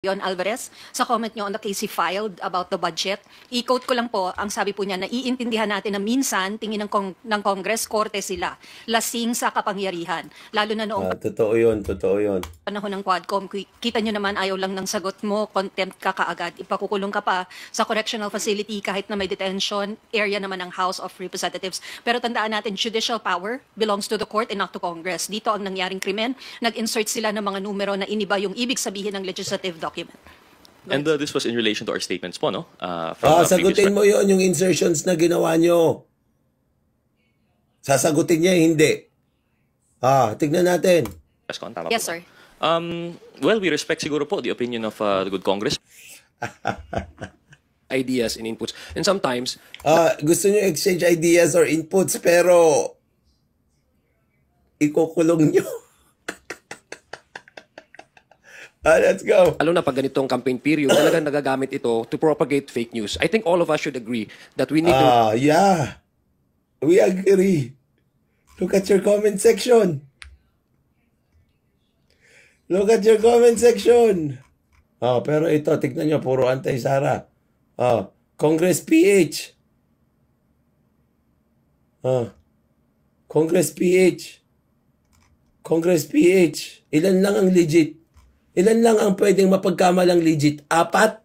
Yon Alvarez, sa comment nyo on the case he filed about the budget. I-quote ko lang po, ang sabi po niya, naiintindihan natin na minsan, tingin ng Congress, korte sila, lasing sa kapangyarihan. Lalo na noong Totoo yun, totoo yun. panahon ng Quadcom, kita nyo naman ayaw lang ng sagot mo, contempt ka kaagad, ipakukulong ka pa sa correctional facility kahit na may detention, area naman ng House of Representatives. Pero tandaan natin, judicial power belongs to the court and not to Congress. Dito ang nangyaring krimen, nag-insert sila ng mga numero na iniba yung ibig sabihin ng legislative document. And this was in relation to our statements po, no? From Sagutin mo yon yung insertions na ginawa nyo. Sasagutin niya, hindi. Tignan natin. Tama Yes, po ba? sir. Well, we respect siguro po the opinion of the good Congress. Ideas and inputs. And sometimes, Gusto nyo exchange ideas or inputs, pero ikukulong nyo. Let's go. lalo na pag ganitong campaign period, talagang nagagamit ito to propagate fake news. I think all of us should agree that we need to... Yeah. We agree. Look at your comment section. Look at your comment section. Pero ito, tignan nyo, puro anti-Sara. Congress PH. Congress PH. Congress PH. Ilan lang ang legit? Ilan lang ang pwedeng mapagkamalang legit? 4?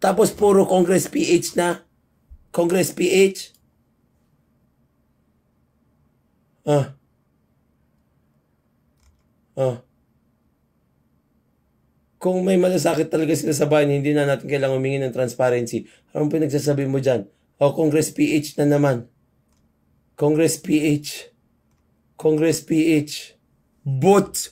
Tapos puro Congress PH na? Congress PH? Kung may malasakit talaga sila sa bayan, hindi na natin kailangan humingi ng transparency. Anong pinagsasabi mo dyan? Congress PH na naman. Congress PH. Congress PH. But!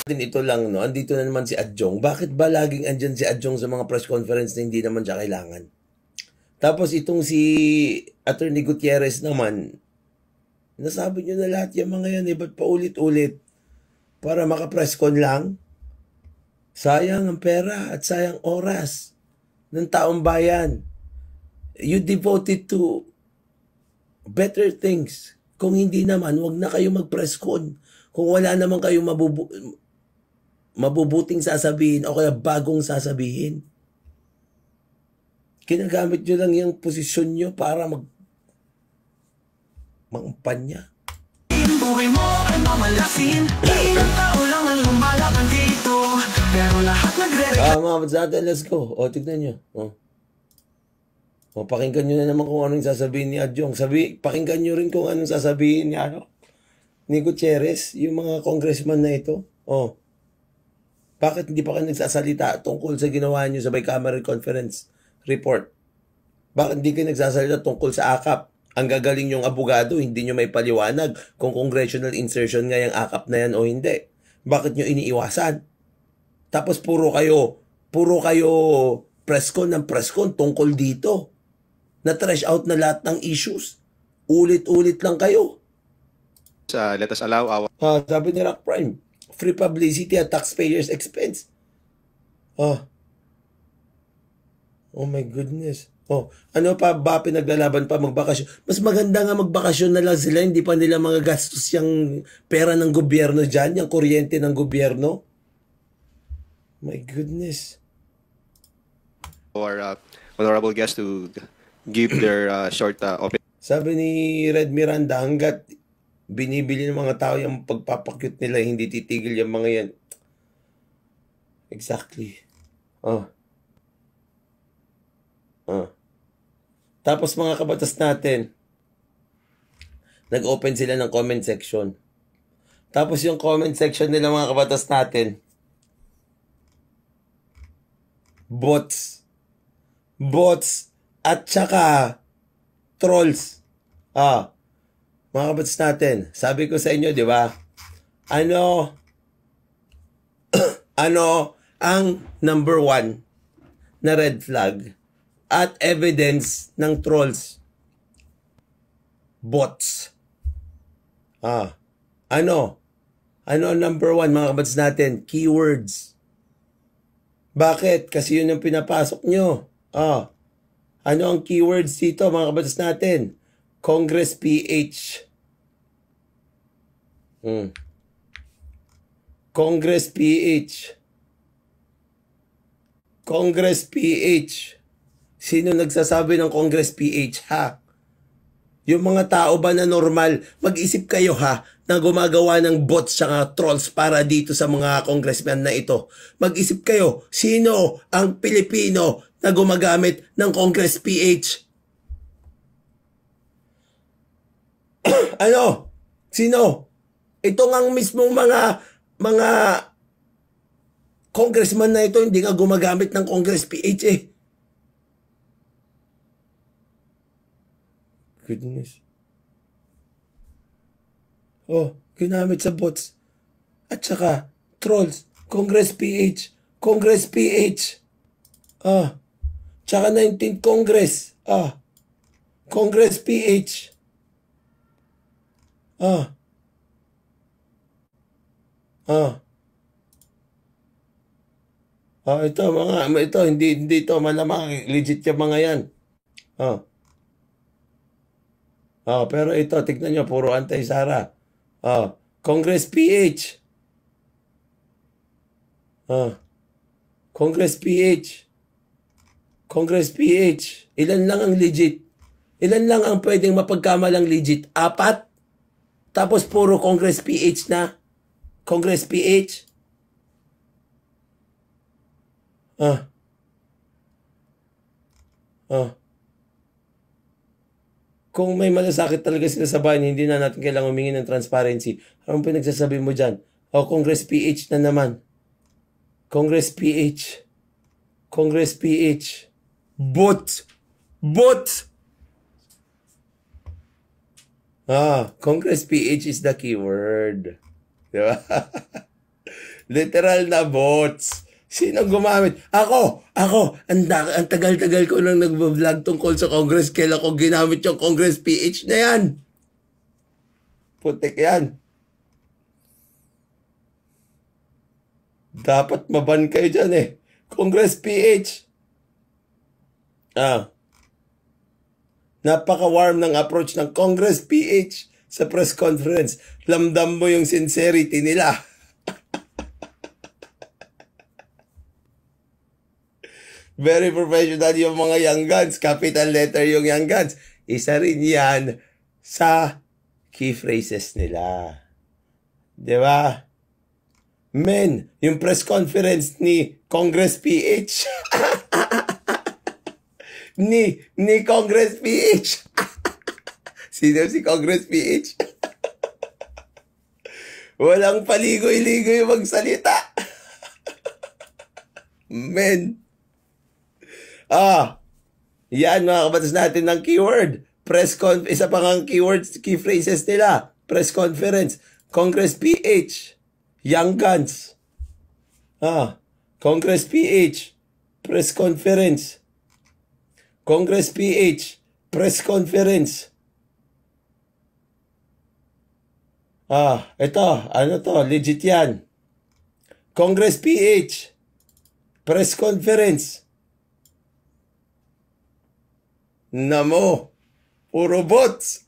Ito lang, no? Andito na naman si Adjong. Bakit ba laging andyan si Adjong sa mga press conference na hindi naman siya kailangan? Tapos itong si Attorney Gutierrez naman, nasabi nyo na lahat yung mga yan, ba't pa ulit-ulit? Para maka-press con lang? Sayang ang pera at sayang oras ng taong bayan. You devoted to better things. Kung hindi naman, wag na kayo mag-press con. Kung wala naman kayong mabubuting sasabihin o kaya bagong sasabihin. Kinagamit nyo lang yung posisyon nyo para mangumpanya. Buhay mo ay mamalasin. Ilang tao lang ang lumalaban dito, pero lahat nagre-reklamo. Mga kapatid natin, let's go. Tignan nyo. Pakinggan nyo na naman kung anong sasabihin ni Adjong. Pakinggan nyo rin kung anong sasabihin ni Gutierrez, yung mga congressman na ito. Bakit hindi pa kayo nagsasalita tungkol sa ginawa nyo sa bicameral conference report? Bakit hindi kayo nagsasalita tungkol sa AKAP? Ang gagaling yung abogado, hindi nyo may paliwanag kung congressional insertion nga yung AKAP na yan o hindi. Bakit nyo iniiwasan? Tapos puro kayo presscon ng presscon tungkol dito. Na-trash out na lahat ng issues. Ulit-ulit lang kayo. Let us allow our... Sabi ni Rock Prime, free publicity at taxpayers' expense. Oh my goodness. Ano pa ba pinaglalaban pa magbakasyon? Mas maganda nga magbakasyon na lang sila, hindi pa nila mga gastos yung pera ng gobyerno dyan, yung kuryente ng gobyerno. My goodness. Our honorable guests to give their short opening. Sabi ni Red Miranda, hanggat binibili ng mga tao yung pagpapakyut nila, hindi titigil yung mga yan. Exactly. Tapos mga kabatas natin, nag-open sila ng comment section. Tapos yung comment section nila mga kabatas natin, bots at saka trolls. Mga kabatas natin, sabi ko sa inyo, di ba? Ano ang number 1 na red flag at evidence ng trolls? Bots. Ano ang number 1 mga kabatas natin? Keywords. Bakit? Kasi yun ang pinapasok nyo. Ano ang keywords dito mga kabatas natin? Congress PH. Hmm. Congress PH. Congress PH. Sino nagsasabi ng Congress PH, ha? Yung mga tao ba na normal, mag-isip kayo ha, na gumagawa ng bots at trolls para dito sa mga congressman na ito. Mag-isip kayo, sino ang Pilipino na gumagamit ng Congress PH? Ano? Sino? Ito ngang mismong mga congressman na ito, hindi nga gumagamit ng Congress PH eh. Goodness. Oh, ginamit sa bots. At saka, trolls. Congress PH. Congress PH. Tsaka 19th Congress. Congress PH. Ito, hindi ito malamang legit yung mga yan. Pero ito, tignan nyo, puro anti-Sara. Congress PH. Congress PH. Congress PH. Ilan lang ang legit? Ilan lang ang pwedeng mapagkamalang legit? 4? Tapos puro Congress PH na? Congress PH? Kung may malasakit talaga sila sa bayan, hindi na natin kailangang humingi ng transparency. Anong pinagsasabi mo dyan? Congress PH na naman. Congress PH. Congress PH. Bot! Congress PH is the keyword. Diba? Literal na bots. Sino gumamit? Ako. Ang tagal-tagal ko nang nag-vlog tungkol sa Congress. Kailan ko ginamit yung Congress PH na yan? Putik yan. Dapat maban kayo dyan eh. Congress PH. Napaka-warm ng approach ng Congress PH sa press conference. Lamdam mo yung sincerity nila. Very professional yung mga Young Guns. Capital letter yung Young Guns. Isa rin yan sa key phrases nila. Diba? Men, yung press conference ni Congress PH. ni Congress PH. Sino si Congress PH? Walang paligoy-ligoy magsalita. Men. Yan mga kabatas natin ng keyword. Isa pa ngang keywords, key phrases nila. Press conference. Congress PH. Young Guns. Congress PH. Press conference. Congress PH. Press conference. Ito. Ano to? Legit yan. Congress PH. Press conference. Namo, puro bots.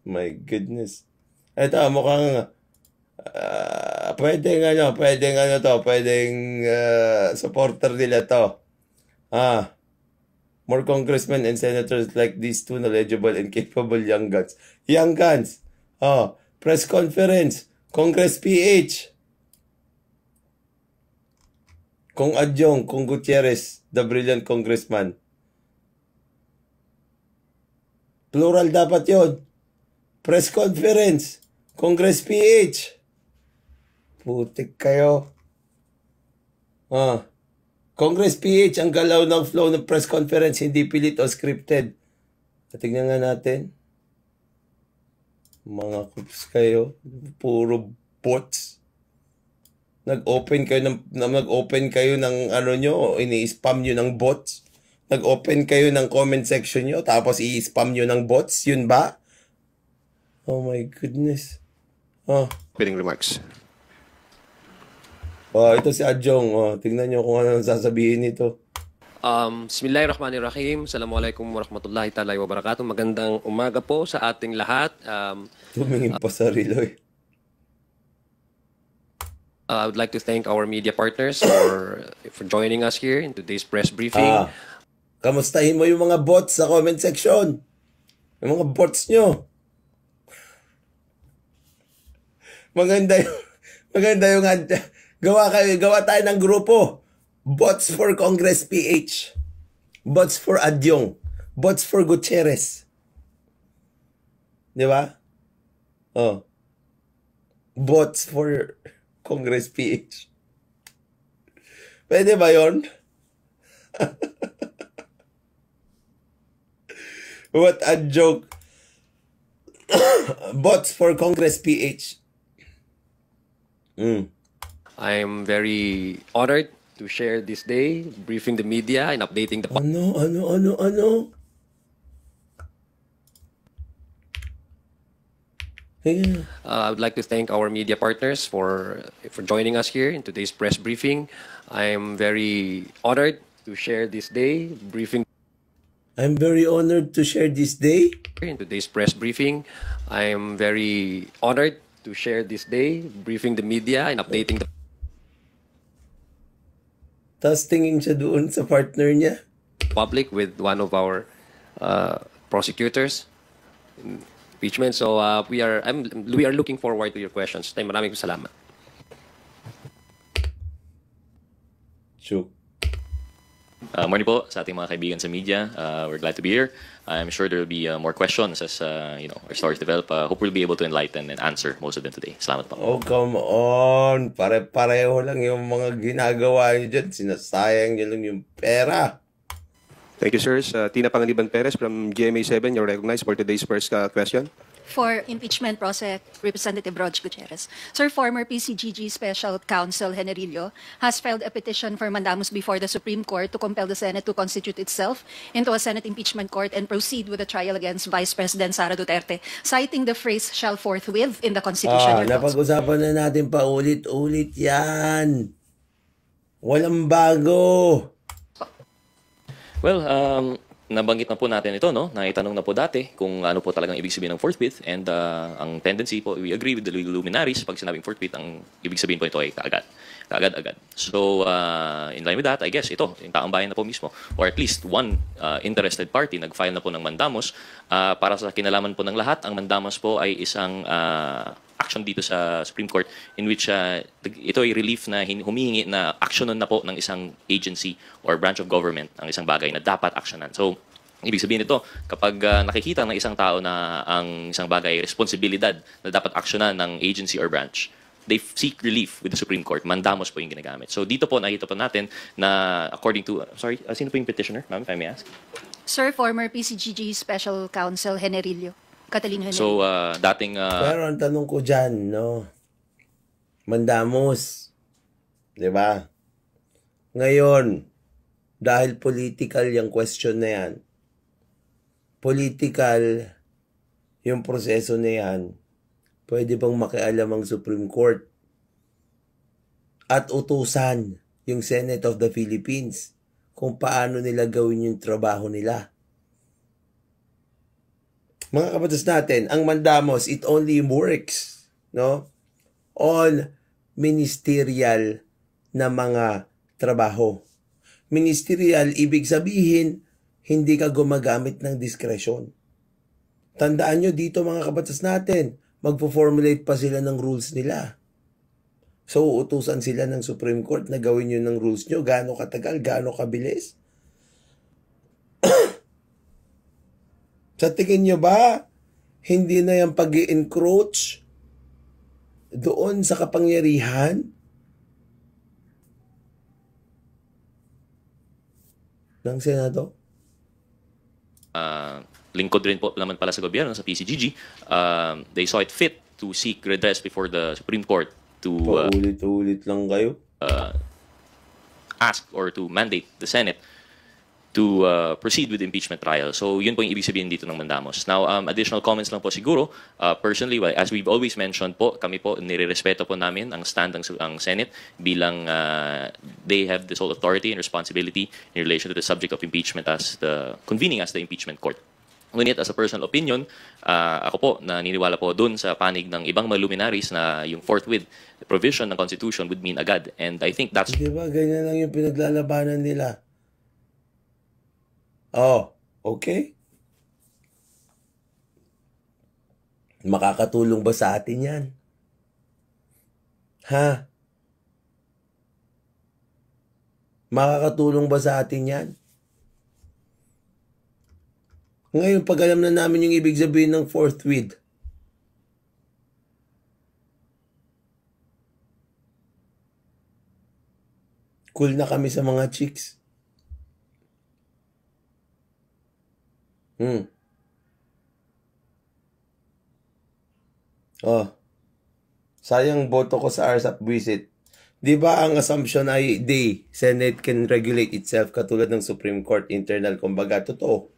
My goodness. Ito mukhang pwedeng supporter nila to. More congressmen and senators like these two knowledgeable and capable young guns. Young Guns. Press conference. Congress PH. Kung Adjong, kung Gutierrez, the brilliant congressman. Plural dapat yon. Press conference. Congress PH. Putik kayo. Congress PH, ang galaw ng flow ng press conference, hindi pilit o scripted. Tingnan nga natin. Mga coops kayo. Puro bots. Nag-open kayo ng ano nyo, ini-spam nyo ng bots. Nag-open kayo ng comment section nyo, tapos i-spam nyo ng bots. Yun ba? Oh my goodness. Opening remarks. Ito si Adjong. Tingnan nyo kung ano sasabihin nito. Bismillahirrahmanirrahim. Assalamualaikum warahmatullahi ta'ala wabarakatuh. Magandang umaga po sa ating lahat. Tumingin pa sa relo eh. I would like to thank our media partners for joining us here in today's press briefing. Kamustahin mo yung mga bots sa comment section. Yung mga bots nyo. Maganda yung gawa tayo ng grupo. Bots for Congress PH. Bots for Adyong. Bots for Gutierrez. Di ba? Oh. Bots for Congress PH. Pwede ba yun? What a joke. Bots for Congress PH. I'm very honored to share this day, briefing the media and updating the Ano? Yeah. I would like to thank our media partners for joining us here in today's press briefing. I'm very honored to share this day, briefing I'm very honored to share this day. in today's press briefing. I'm very honored to share this day, briefing the media and updating the Tapos tingin siya doon sa partner niya. public with one of our prosecutors in impeachment. So we are looking forward to your questions. Maraming salamat. Sure. Morning po sa ating mga kaibigan sa media. We're glad to be here. I'm sure there will be more questions as our stories develop. Hope we'll be able to enlighten and answer most of them today. Salamat po. Oh, come on. Pare-pareho lang yung mga ginagawa niyo dyan. Sinasayang niyo lang yung pera. Thank you, sirs. Tina Panganiban Perez from GMA7. You're recognized for today's first question. For impeachment process, Representative Rog Gutierrez. Sir, former PCGG Special Counsel Generillo has filed a petition for mandamus before the Supreme Court to compel the Senate to constitute itself into a Senate impeachment court and proceed with the trial against Vice President Sara Duterte, citing the phrase "shall forthwith" in the Constitution. Your thoughts? Napag-usapan na natin pa ulit-ulit yan. Walang bago. Well, nabanggit na po natin ito, no? Naitanong na po dati kung ano po talagang ibig sabihin ng forthwith, and ang tendency po, we agree with the legal luminaries, pag sinabing forthwith, ang ibig sabihin po ito ay kaagad-agad. So, in line with that, I guess ito, yung taong bayan na po mismo, or at least one interested party, nag-file na po ng mandamus. Para sa kinalaman po ng lahat, ang mandamus po ay isang action dito sa Supreme Court in which ito ay relief na humihingi na actionan na po ng isang agency or branch of government ang isang bagay na dapat actionan. So, ibig sabihin nito, kapag nakikita ng isang tao na ang isang bagay ay responsibilidad na dapat actionan ng agency or branch, they seek relief with the Supreme Court. Mandamus po yung ginagamit. So, dito po nakita po natin na according to, sino po yung petitioner, ma'am, if I may ask? Sir, former PCGG Special Counsel Generillo. Catalino Generillo. So, dating... Pero ang tanong ko dyan, no? Mandamos. Diba? Ngayon, dahil political yung question na yan, political yung proseso na yan, pwede bang makialam ang Supreme Court at utusan yung Senate of the Philippines kung paano nila gawin yung trabaho nila? Mga kabatas natin, ang mandamos, it only works, no, on ministerial na mga trabaho. Ministerial, ibig sabihin, hindi ka gumagamit ng diskresyon. Tandaan nyo dito mga kabatas natin, magpo-formulate pa sila ng rules nila. So, uutusan sila ng Supreme Court na gawin yun ng rules nyo. Gaano katagal, gaano kabilis? Sa tingin nyo ba, hindi na yung pag-i-encroach doon sa kapangyarihan ng Senado? Lingkod rin po naman pala sa gobyerno, sa PCGG. They saw it fit to seek redress before the Supreme Court to Paulit-ulit lang kayo. ask or to mandate the Senate proceed with the impeachment trial. So yun po yung ibig sabihin dito ng mandamos. Now, additional comments lang po siguro. Personally, well, as we've always mentioned po, kami po, nirerespeto po namin ang stand ang Senate bilang they have the sole authority and responsibility in relation to the subject of impeachment as convening as the impeachment court. Ngunit as a personal opinion, ako po naniniwala po dun sa panig ng ibang mga luminaries na yung forthwith provision ng Constitution would mean agad. And I think that's... Diba, ganyan lang yung pinaglalabanan nila. Oh, okay. Makakatulong ba sa atin yan? Ha? Makakatulong ba sa atin yan? Ngayon, pag alam na namin yung ibig sabihin ng forthwith, cool na kami sa mga chicks. Oh. Sayang boto ko sa RSAP visit. Di ba ang assumption ay Senate can regulate itself katulad ng Supreme Court internal, kumbaga totoo.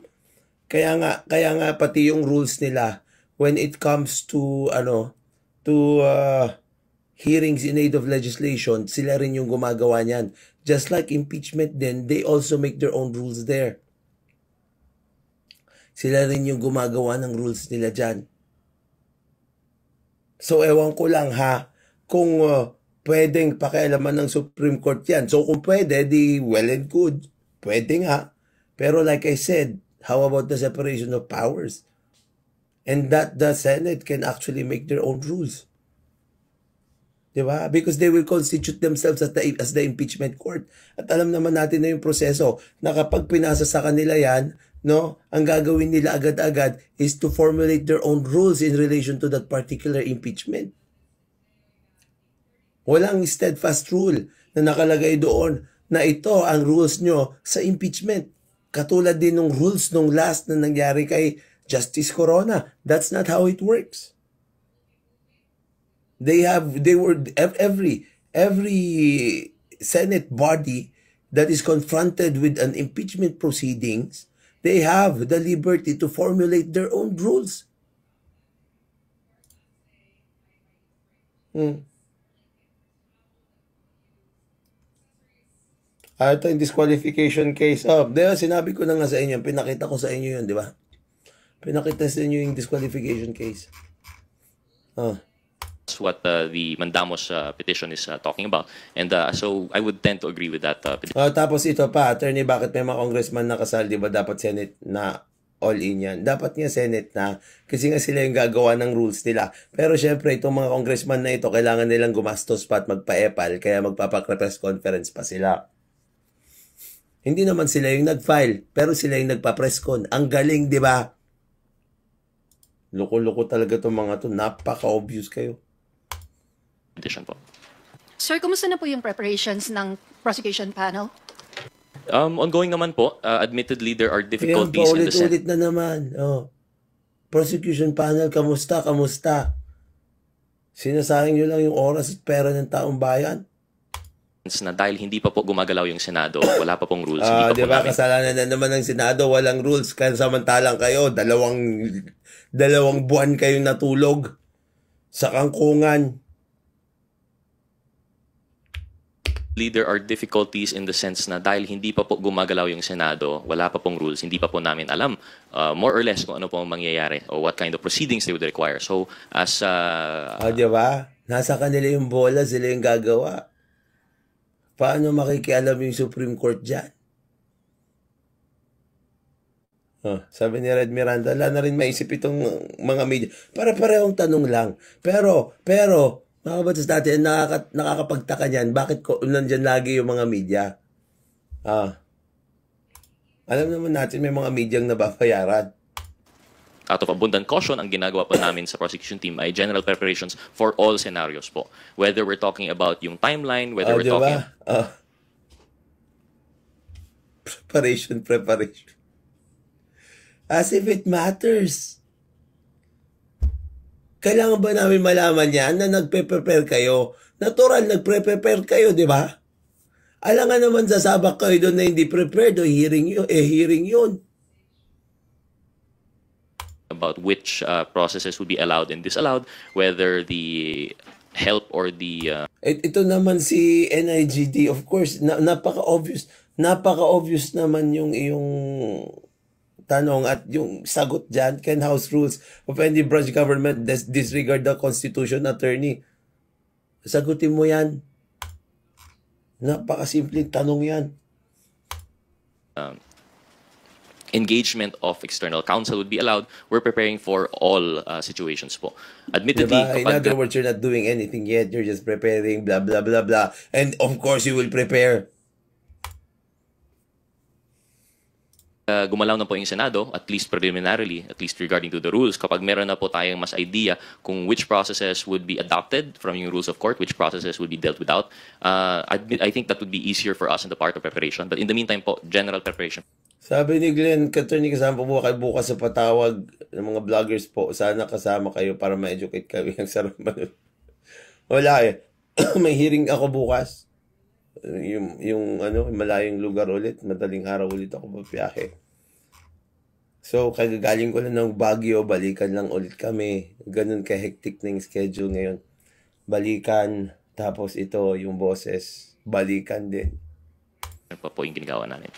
Kaya nga pati yung rules nila when it comes to hearings in aid of legislation, sila rin yung gumagawa niyan. Just like impeachment din, they also make their own rules there. Sila rin yung gumagawa ng rules nila dyan. So, ewan ko lang kung pwedeng pakialaman ng Supreme Court yan. So, kung pwede, di well and good. Pwede nga. Pero like I said, how about the separation of powers? And that the Senate can actually make their own rules. Diba? Because they will constitute themselves as the impeachment court. At alam naman natin na yung proseso na kapag pinasa sa kanila yan, no, ang gagawin nila agad-agad is to formulate their own rules in relation to that particular impeachment. Walang steadfast rule na nakalagay doon na ito ang rules nyo sa impeachment. Katulad din ng rules nung last na nangyari kay Justice Corona. That's not how it works. Every Senate body that is confronted with an impeachment proceedings, they have the liberty to formulate their own rules. Ito yung disqualification case. Sinabi ko na nga sa inyo, pinakita ko sa inyo yun, di ba? Pinakita sa inyo yung disqualification case. That's what the mandamos petition is talking about. And so I would tend to agree with that petition. Tapos ito pa, attorney, bakit may mga congressman na kasal, di ba dapat Senate na all-in yan? Dapat nga Senate na, kasi nga sila yung gagawa ng rules nila. Pero syempre, itong mga congressman na ito, kailangan nilang gumastos pa at magpa-epal, kaya magpapa-press conference pa sila. Hindi naman sila yung nag-file, pero sila yung nagpa-press con. Ang galing, di ba? Loko-loko talaga itong mga to. Napaka-obvious kayo. Petition po. Sir, kumusta na po yung preparations ng prosecution panel? Ongoing naman po. Admittedly, there are difficulties in the Senate. Ulit na naman. Prosecution panel, kamusta? Sinasayang nyo lang yung oras at pera ng taong bayan? Na dahil hindi pa po gumagalaw yung Senado, wala pa pong rules. Hindi pa Di po ba, namin. kasalanan na naman ng Senado, walang rules. Kaya samantalang kayo, dalawang buwan kayong natulog sa kangkungan. There are difficulties in the sense na dahil hindi pa po gumagalaw yung Senado, wala pa pong rules, hindi pa po namin alam more or less kung ano po ang mangyayari or what kind of proceedings they would require. So, as... di ba? Nasa kanila yung bola, sila yung gagawa. Paano makikialam yung Supreme Court dyan? Sabi ni Red Miranda, wala na rin maisip itong mga media. Para-parehong tanong lang. Pero, mga kabatas natin, nakakapagtaka niyan, bakit nandyan lagi yung mga media? Alam naman natin may mga medyang nababayaran. Out of abundant caution, ang ginagawa po namin sa prosecution team ay general preparations for all scenarios po. Whether we're talking about yung timeline, whether we're talking... Preparation. As if it matters. Kailangan ba namin malaman yan na nagpe-prepare kayo? Natural, nagpre-prepare kayo, di ba? Alangan naman sasabak kayo doon na hindi prepared o hearing yun, hearing yun. About which processes would be allowed and disallowed, whether the help or the Ito naman si NIGD, of course, napaka-obvious naman yung iyong tanong at yung sagot dyan. Can House rules of any branch government disregard the Constitution, attorney? Sagutin mo yan. Napakasimpleng tanong yan. engagement of external counsel would be allowed. We're preparing for all situations po. Admittedly, Diba? In other words, you're not doing anything yet. You're just preparing, blah, blah, blah, blah. And of course, you will prepare. Gumalaw na po yung Senado, at least preliminarily, at least regarding to the rules, kapag meron na po tayong mas idea kung which processes would be adopted from yung rules of court, which processes would be dealt without, I think that would be easier for us in the part of preparation. But in the meantime po, general preparation. Sabi ni Glenn, Attorney, kasama po kayo bukas sa patawag ng mga vloggers po. Sana kasama kayo para ma-educate kayo. Ang sarap man. Wala eh. May hearing ako bukas. Yung malayong lugar ulit. Madaling araw ulit ako papiyahe. So, kagagaling ko lang ng Baguio. Balikan lang ulit kami. Ganun ka-hectic na yung schedule ngayon. Balikan. Tapos ito, yung boses. Balikan din. Ano pa po yung ginagawa namin?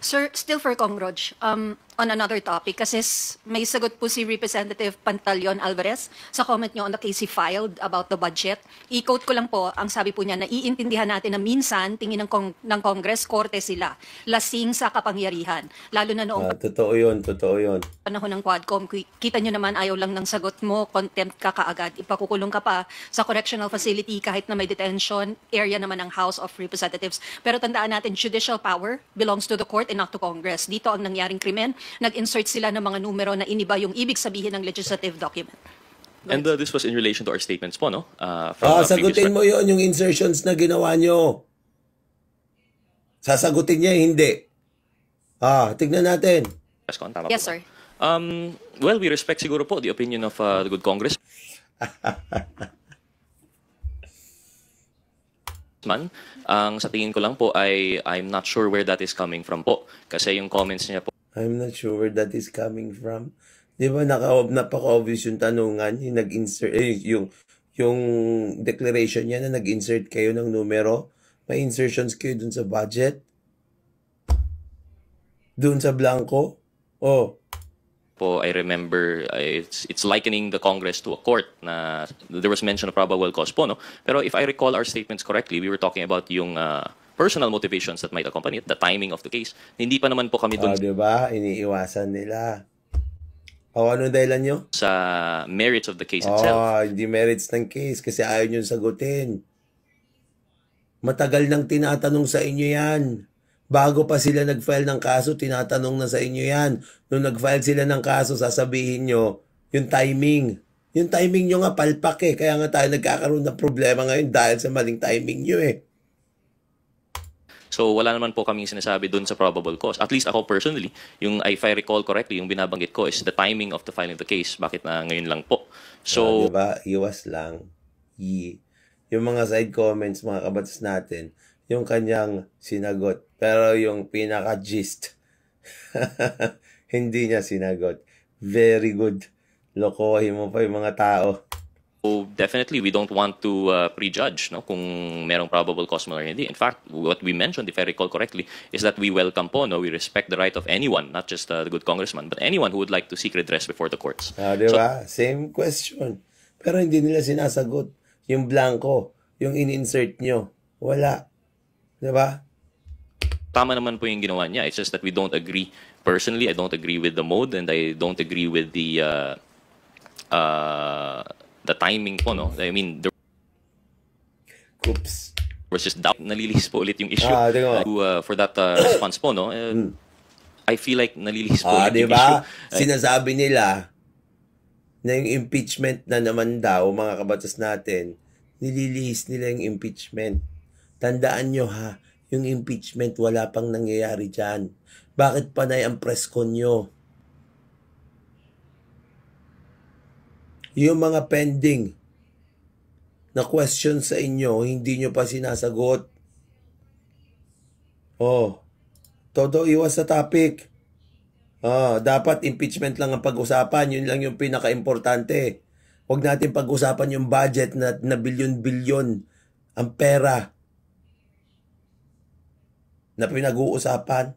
Sir, still for Congroj, on another topic, kasi may sagot po si Representative Pantaleon Alvarez sa comment niyo on the case he filed about the budget. I-quote ko lang po, ang sabi po niya, naiintindihan natin na minsan, tingin ng Congress, korte sila, lasing sa kapangyarihan. Lalo na noong Totoo yun, totoo yun. panahon ng Quadcom, kita nyo naman ayaw lang ng sagot mo, contempt ka kaagad, ipakukulong ka pa sa correctional facility kahit na may detention, area naman ng House of Representatives. Pero tandaan natin, judicial power belongs to the court and not to Congress. Dito ang nangyaring krimen, nag-insert sila ng mga numero na iniba yung ibig sabihin ng legislative document. And this was in relation to our statements po, no? From Sagutin mo yun, yung insertions na ginawa nyo. Sasagutin niya, hindi. Tignan natin. Tama Yes, po ba? sir. Well, we respect siguro po the opinion of the good Congress. Man, ang sa tingin ko lang po ay I'm not sure where that is coming from po. Kasi yung comments niya po, I'm not sure where that is coming from. Di ba napaka-obvious yung tanungan, yung nag-insert, yung declaration niya na nag-insert kayo ng numero, may insertions kayo dun sa budget, dun sa blanco, I remember it's likening the Congress to a court na there was mention of probable cause po, no? Pero if I recall our statements correctly, we were talking about yung personal motivations that might accompany it, the timing of the case. Hindi pa naman po kami dun di ba? Iniiwasan nila. Ano dahilan nyo? sa merits of the case itself. Hindi merits ng case kasi ayaw nyo sagutin. Matagal nang tinatanong sa inyo yan. Bago pa sila nag-file ng kaso, tinatanong na sa inyo yan. Nung nag-file sila ng kaso, sasabihin nyo, yung timing. Yung timing nyo nga palpak eh. Kaya nga tayo nagkakaroon ng problema ngayon dahil sa maling timing nyo eh. So wala naman po kaming sinasabi dun sa probable cause. At least ako personally, yung if I recall correctly, yung binabanggit ko is the timing of the filing of the case. Bakit na ngayon lang po? So, diba? Iwas lang. Yung mga side comments, mga kabatas natin, yung kanyang sinagot. Pero yung pinaka-gist, hindi niya sinagot. Very good. Lokohin mo pa yung mga tao. definitely we don't want to prejudge no kung merong probable cause mo or hindi. In fact, what we mentioned, if I recall correctly, is that we welcome po, no, we respect the right of anyone, not just the good congressman, but anyone who would like to seek redress before the courts. Diba? Same question. Pero hindi nila sinasagot. Yung blanco, yung in-insert nyo, wala. Diba? Tama naman po yung ginawa niya. It's just that we don't agree. Personally, I don't agree with the mode and I don't agree with the timing po, no? I mean, there Oops. was just doubt. Nalilihis po ulit yung issue. For that response po, no? I feel like nalilihis po ulit yung diba? issue. Sinasabi nila na yung impeachment na naman daw, mga kabatas natin, nililihis nila yung impeachment. Tandaan nyo ha, yung impeachment wala pang nangyayari dyan. Bakit panay ang press con nyo? Yung mga pending na question sa inyo, hindi nyo pa sinasagot. Oh, todo iwas sa topic. Dapat impeachment lang ang pag-usapan. Yun lang yung pinaka-importante. Huwag natin pag-usapan yung budget na bilyon-bilyon ang pera na pinag-uusapan.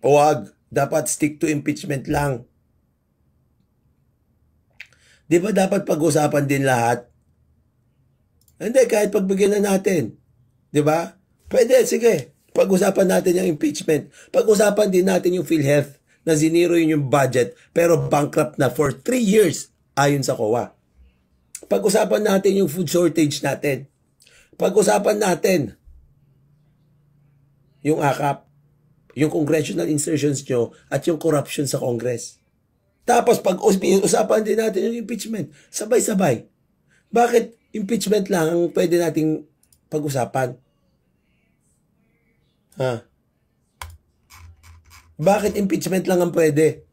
Huwag. Dapat stick to impeachment lang. Di ba dapat pag-usapan din lahat? Hindi, kahit pagbigyan na natin. Di ba? Pwede, sige. Pag-usapan natin yung impeachment. Pag-usapan din natin yung PhilHealth na ziniro yun yung budget pero bankrupt na for 3 years ayon sa COA. Pag-usapan natin yung food shortage natin. Pag-usapan natin yung AKAP, yung congressional insertions nyo at yung corruption sa Congress. Tapos pag-usapan din natin yung impeachment. Sabay-sabay. Bakit impeachment lang ang pwede nating pag-usapan? Bakit impeachment lang ang pwede?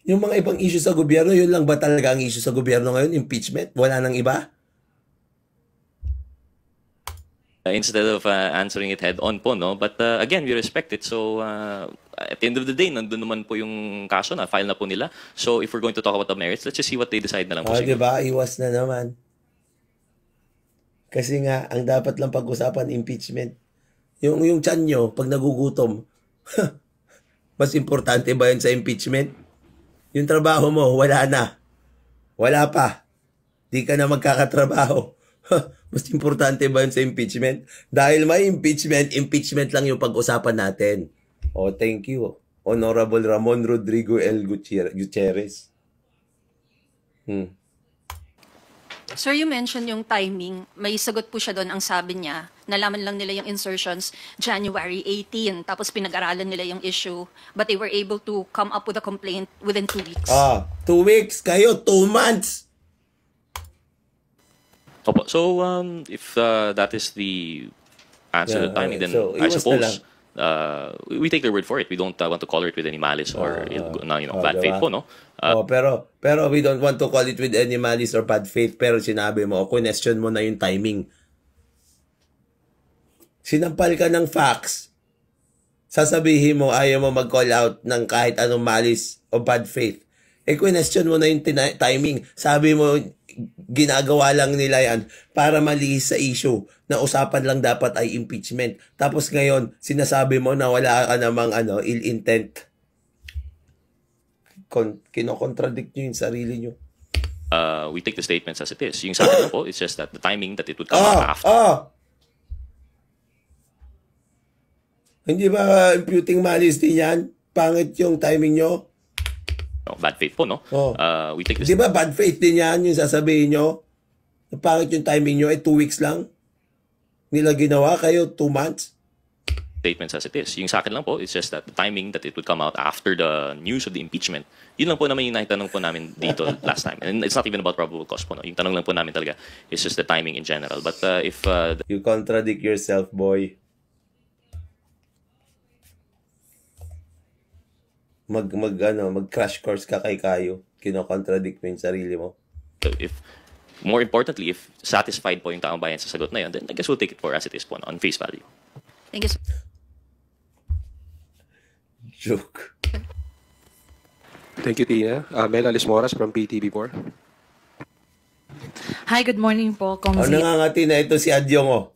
Yung mga ibang issue sa gobyerno, yun lang ba talaga ang issue sa gobyerno ngayon? Impeachment? Wala nang iba? Instead of answering it head-on po, no? But again, we respect it. So, at the end of the day, nandun naman po yung kaso na, file na po nila. So, if we're going to talk about the merits, let's just see what they decide na lang po. Diba? Iwas na naman. Kasi nga, ang dapat lang pag-usapan, impeachment. Yung tiyan nyo, pag nagugutom, mas importante ba yun sa impeachment? Yung trabaho mo, wala na. Wala pa. Di ka na magkakatrabaho. Mas importante ba yun sa impeachment? Dahil may impeachment lang yung pag-usapan natin. Thank you. Honorable Ramon Rodrigo L. Gutierrez. Sir, you mentioned yung timing. May sagot po siya doon. Ang sabi niya, nalaman lang nila yung insertions January 18. Tapos pinag-aralan nila yung issue. But they were able to come up with a complaint within 2 weeks. 2 weeks. Kayo, 2 months. Opo. So, if that is the answer to the timing, then so, I iwas na suppose we take their word for it. We don't want to color it with any malice or bad faith po, no? Pero we don't want to call it with any malice or bad faith. Pero sinabi mo, question mo na yung timing. Sinampal ka ng facts. Sasabihin mo, ayaw mo mag-call out ng kahit anong malice o bad faith. Question mo na yung timing. Sabi mo, ginagawa lang nila yan para malihis sa issue na usapan lang dapat ay impeachment. Tapos ngayon, sinasabi mo na wala ka namang ill intent. Kinokontradict nyo yung sarili nyo. We take the statements as it is. Yung sa akin po, it's just that the timing that it would come after. Hindi ba imputing malice din yan? Pangit yung timing nyo? Bad faith po, no? We take this. Di ba bad faith din yan yung sasabihin nyo? Pangit yung timing nyo, 2 weeks lang? Nila ginawa kayo 2 months? Statements as it is. Yung sa akin lang po, it's just that the timing that it would come out after the news of the impeachment, yun lang po naman yung naitanong po namin dito last time. And it's not even about probable cause po, no? Yung tanong lang po namin talaga is just the timing in general. But if... You contradict yourself, boy. Mag-crash course ka kay Kayo. Kino-contradict mo yung sarili mo. If more importantly, if satisfied po yung taong bayan sa sagot na yun, then I guess we'll take it for as it is po, no, on face value. Thank you, sir. Joke. Thank you, Tina. Mel Alice Moras from PTV4. Hi, good morning po, Kong Z. Nangangati na ito si Adyong,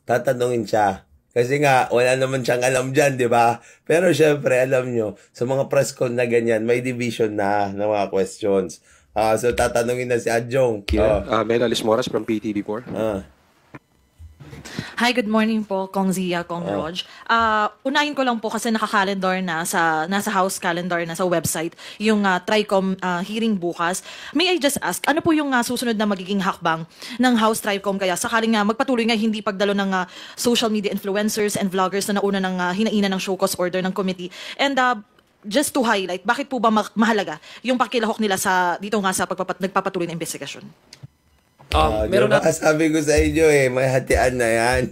tatanungin siya. Kasi nga, wala naman siyang alam dyan, di ba? Pero syempre, alam nyo, sa mga press con na ganyan, may division na ng mga questions. So, tatanungin na si Adyong. Mel Alice Moras from PTV4. Hi, good morning po, Kong Zia, Kong Rog. Unahin ko lang po kasi naka-calendar na nasa house calendar na sa website yung TRICOM hearing bukas. May I just ask, ano po yung susunod na magiging hakbang ng House TRICOM kaya sakaling magpatuloy nga hindi pagdalo ng social media influencers and vloggers na nauna ng hinaina ng show cause order ng committee? And just to highlight, bakit po ba mahalaga yung pakilahok nila dito nga sa nagpapatuloy ng investigasyon? Meron na sabi ko sa inyo may hatian na yan.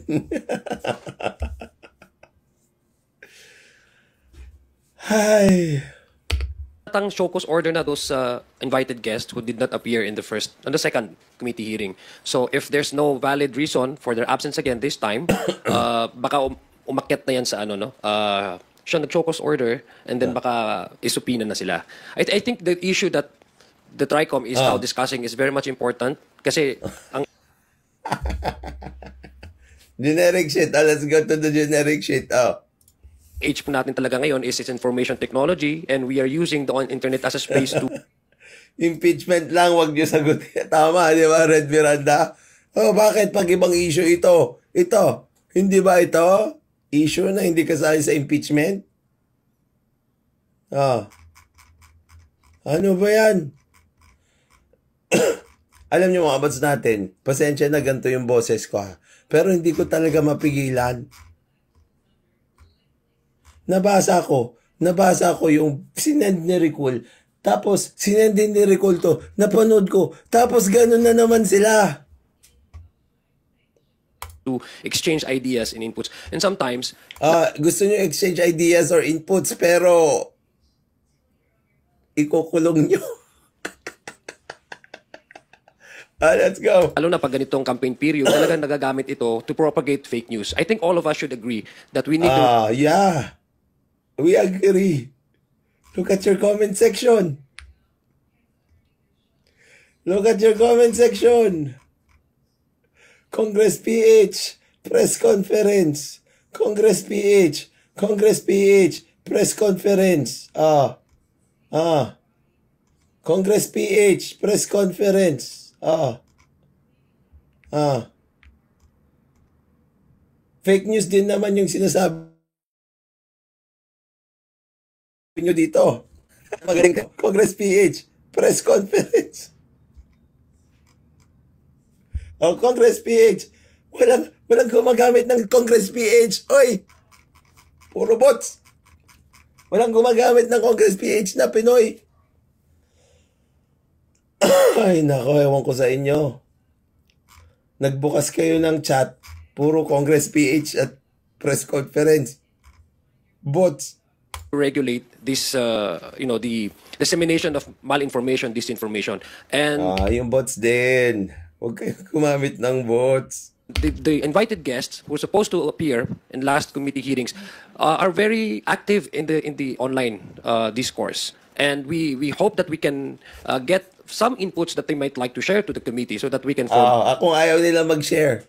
Hay. yatang show cause order na those invited guests who did not appear in the second committee hearing. So if there's no valid reason for their absence again this time, baka umakyat na yan sa ano, no? Siya nag-show cause order and then baka isupina na sila. I think the issue that the TRICOM is now discussing is very much important kasi ang Generic shit. Let's go to the generic shit. age po natin talaga ngayon is its information technology and we are using the internet as a space to Impeachment lang, wag niyo sagutin. Tama, di ba, Red Miranda? Bakit pag ibang issue ito? Ito. Hindi ba ito? Issue na hindi kasali sa impeachment? Ano ba yan? Alam niyo mga abats natin, pasensya na ganito yung boses ko ha. Pero hindi ko talaga mapigilan. Nabasa ko yung sinend ni Ricol. Tapos, sinend din ni Ricol to. Napanood ko. Tapos, ganun na naman sila. to exchange ideas and inputs. And sometimes Gusto nyo exchange ideas or inputs, pero ikukulong nyo. Let's go. lalo na pag ganitong campaign period, talagang nagagamit ito to propagate fake news. I think all of us should agree that we need to Yeah. We agree. Look at your comment section. Look at your comment section. Congress PH, press conference. Congress PH, press conference. Congress PH, press conference. Fake news din naman yung sinasabi nyo dito. Magaling ka. Congress PH, press conference. Congress PH. Walang gumagamit ng Congress PH. Oy! Puro bots. Walang gumagamit ng Congress PH na Pinoy. Ay, nako, ewan ko sa inyo. Nagbukas kayo ng chat. Puro Congress PH at press conference. Bots. regulate this, the dissemination of malinformation, disinformation. And yung bots din. Huwag kayo gumamit ng bots. the invited guests who are supposed to appear in last committee hearings are very active in the online discourse. And we hope that we can get some inputs that they might like to share to the committee so that we can form. Kung ayaw nila mag-share,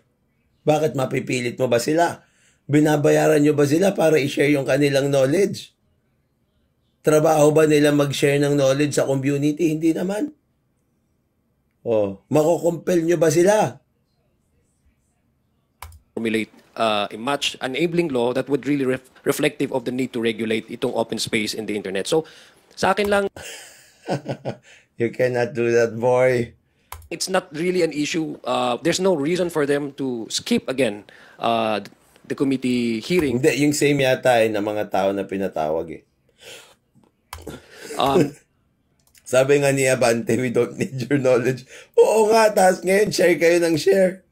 bakit mapipilit mo ba sila? Binabayaran nyo ba sila para i-share yung kanilang knowledge? Trabaho ba nila mag-share ng knowledge sa community? Hindi naman. Makukumpel nyo ba sila? Formulate a much enabling law that would really reflective of the need to regulate itong open space in the internet. So, sa akin lang, You cannot do that, boy. it's not really an issue. There's no reason for them to skip again the committee hearing. Hindi, yung same yata ng mga tao na pinatawag eh. Sabi nga ni Abante, we don't need your knowledge. Oo nga, tapos ngayon share kayo ng share.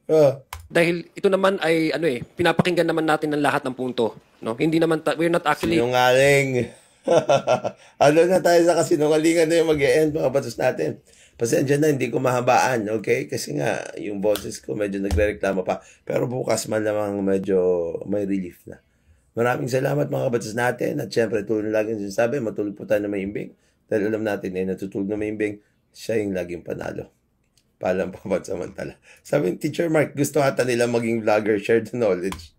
Dahil ito naman ay pinapakinggan naman natin ng lahat ng punto, no? Hindi naman we're not actually Sinungaling. Ano na tayo sa kasinungalingan na yung mag-e-end mga batos natin. Pasensya na, hindi ko mahabaan, okay? Kasi nga, yung boses ko medyo nagre-reklamo pa. Pero bukas man lamang medyo may relief na. Maraming salamat mga kabatas natin. At syempre, tulong lagi yung sinasabi, matulog po tayo na maimbing. Dahil alam natin natutulog na maimbing, siya yung laging panalo. Paalam pa ba't samantala. Sabi ni Teacher Mark, gusto ata nila maging vlogger, share the knowledge.